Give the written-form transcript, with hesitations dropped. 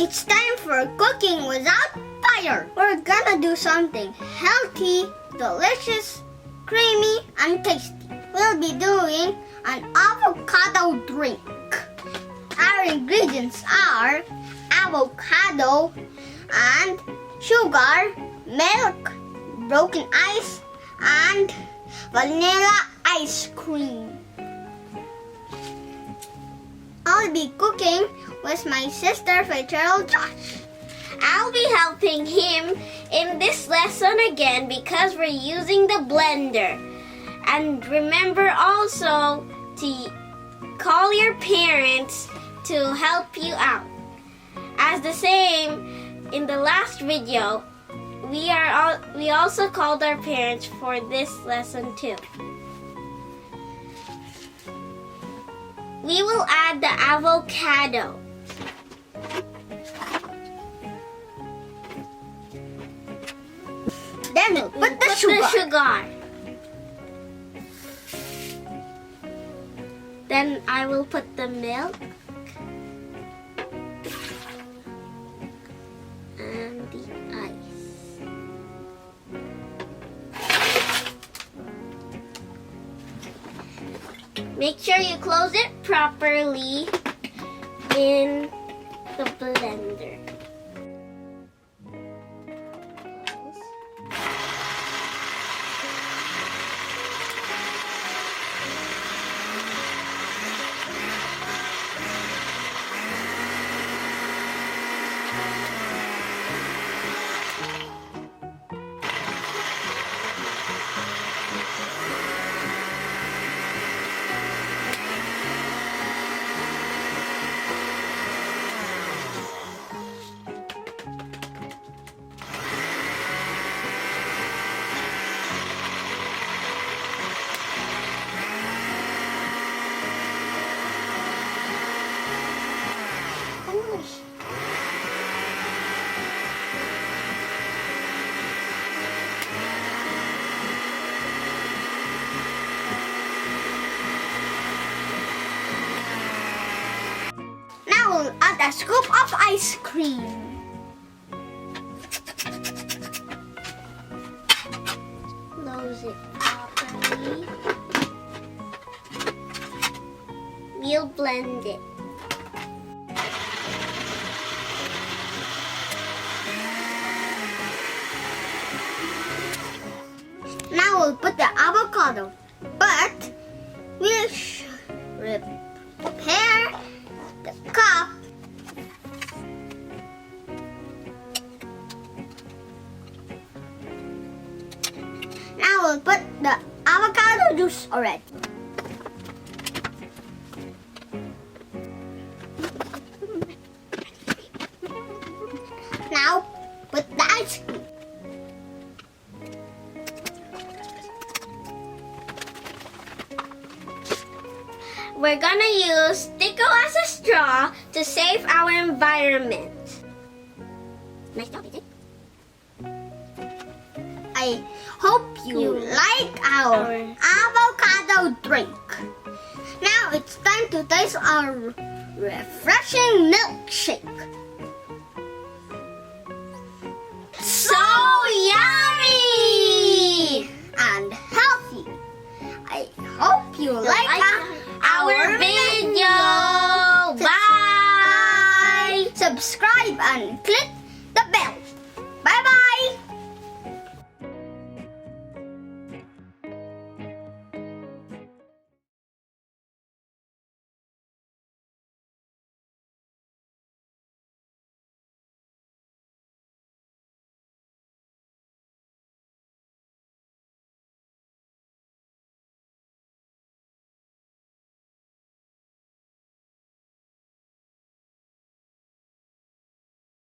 it's time for cooking without fire. We're gonna do something healthy, delicious, creamy, and tasty. We'll be doing an avocado drink. Our ingredients are avocado and sugar, milk, broken ice, and vanilla ice cream. I'll be cooking with my sister, 5-year-old Josh. I'll be helping him in this lesson again because we're using the blender. And remember also to call your parents to help you out. As the same in the last video, we also called our parents for this lesson too. We will add the avocado. Then we'll put the sugar. Then I will put the milk and the ice. Make sure you close it properly in the blender. Now we'll add a scoop of ice cream. Close it properly. We'll blend it. Now we'll put the avocado, but we'll prepare the cup. Now we'll put the avocado juice already. Now put the ice cream. We're gonna use Tico as a straw to save our environment. Nice job, Vicky. I hope you like our avocado drink. Now it's time to taste our refreshing milkshake. So yummy! And healthy. I hope you like our video. Bye! Subscribe and click the bell. Bye bye.